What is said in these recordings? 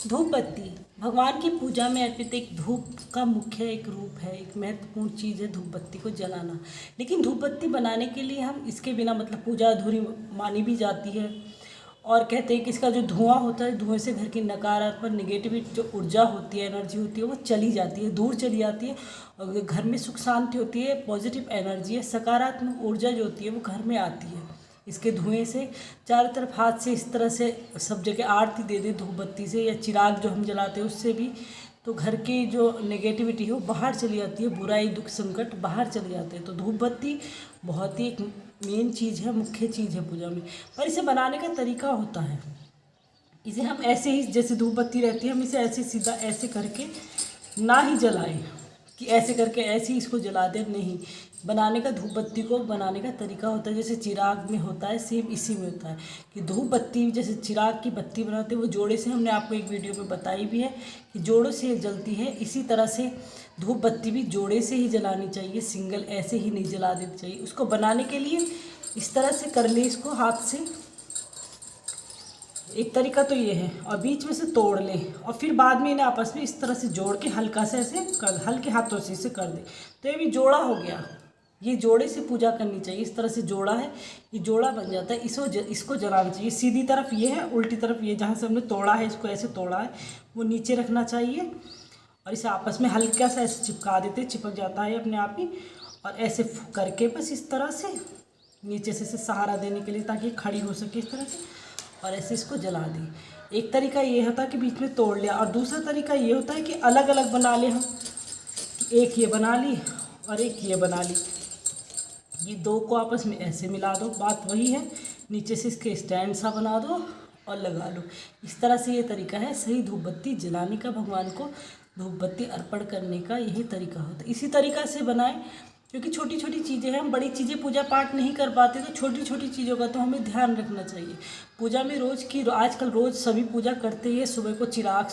धूप बत्ती भगवान की पूजा में अर्पित एक धूप का मुख्य एक रूप है, एक महत्वपूर्ण चीज़ है धूप बत्ती को जलाना। लेकिन धूप बत्ती बनाने के लिए हम इसके बिना मतलब पूजा अधूरी मानी भी जाती है। और कहते हैं कि इसका जो धुआं होता है, धुएं से घर की नकारात्मक नेगेटिविटी जो ऊर्जा होती है, एनर्जी होती है, वो चली जाती है, दूर चली जाती है। और घर में सुख शांति होती है, पॉजिटिव एनर्जी है, सकारात्मक ऊर्जा जो होती है वो घर में आती है। इसके धुएं से चारों तरफ हाथ से इस तरह से सब जगह आरती दे दे धूप बत्ती से, या चिराग जो हम जलाते हैं उससे भी, तो घर की जो नेगेटिविटी है वो बाहर चली जाती है, बुराई दुख संकट बाहर चले जाते हैं। तो धूप बत्ती बहुत ही एक मेन चीज़ है, मुख्य चीज़ है पूजा में। पर इसे बनाने का तरीका होता है, इसे हम ऐसे ही जैसे धूप बत्ती रहती है, हम इसे ऐसे सीधा ऐसे करके ना ही जलाएं कि ऐसे करके ऐसे ही इसको जला दें, नहीं। बनाने का धूप बत्ती को बनाने का तरीका होता है जैसे चिराग में होता है, सेम इसी में होता है कि धूप बत्ती जैसे चिराग की बत्ती बनाते हैं वो जोड़े से, हमने आपको एक वीडियो में बताई भी है कि जोड़ों से जलती है। इसी तरह से धूप बत्ती भी जोड़े से ही जलानी चाहिए, सिंगल ऐसे ही नहीं जला देनी चाहिए। उसको बनाने के लिए इस तरह से कर ले, इसको हाथ से, एक तरीका तो ये है, और बीच में से तोड़ लें और फिर बाद में इन्हें आपस में इस तरह से जोड़ के हल्का से ऐसे कर, हल्के हाथों से इसे कर दें। तो ये भी जोड़ा हो गया। ये जोड़े से पूजा करनी चाहिए, इस तरह से जोड़ा है, ये जोड़ा बन जाता है। इसको जलाना चाहिए। सीधी तरफ ये है, उल्टी तरफ ये, जहाँ से हमने तोड़ा है इसको ऐसे तोड़ा है वो नीचे रखना चाहिए, और इसे आपस में हल्का सा ऐसे चिपका देते, चिपक जाता है अपने आप ही। और ऐसे करके बस इस तरह से नीचे से सहारा देने के लिए, ताकि खड़ी हो सके इस तरह से, और ऐसे इसको जला दें। एक तरीका ये होता है कि बीच में तोड़ लिया, और दूसरा तरीका ये होता है कि अलग अलग बना लें हम, एक ये बना ली और एक ये बना ली, ये दो को आपस में ऐसे मिला दो, बात वही है। नीचे से इसके स्टैंड सा बना दो और लगा लो। इस तरह से ये तरीका है सही धूप बत्ती जलाने का, भगवान को धूप बत्ती अर्पण करने का यही तरीका होता है। इसी तरीका से बनाएं, क्योंकि छोटी छोटी चीज़ें हैं, हम बड़ी चीज़ें पूजा पाठ नहीं कर पाते, तो छोटी छोटी चीज़ों का तो हमें ध्यान रखना चाहिए। पूजा में रोज़ की आजकल रोज़ सभी पूजा करते ही है, सुबह को चिराग,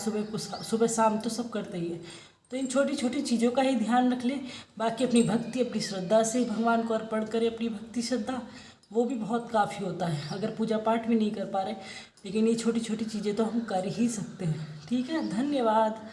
सुबह शाम तो सब करते ही है। तो इन छोटी छोटी चीज़ों का ही ध्यान रख लें। बाकी अपनी भक्ति अपनी श्रद्धा से भगवान को अर्पण करें, अपनी भक्ति श्रद्धा, वो भी बहुत काफ़ी होता है। अगर पूजा पाठ भी नहीं कर पा रहे, लेकिन ये छोटी छोटी चीज़ें तो हम कर ही सकते हैं। ठीक है, धन्यवाद।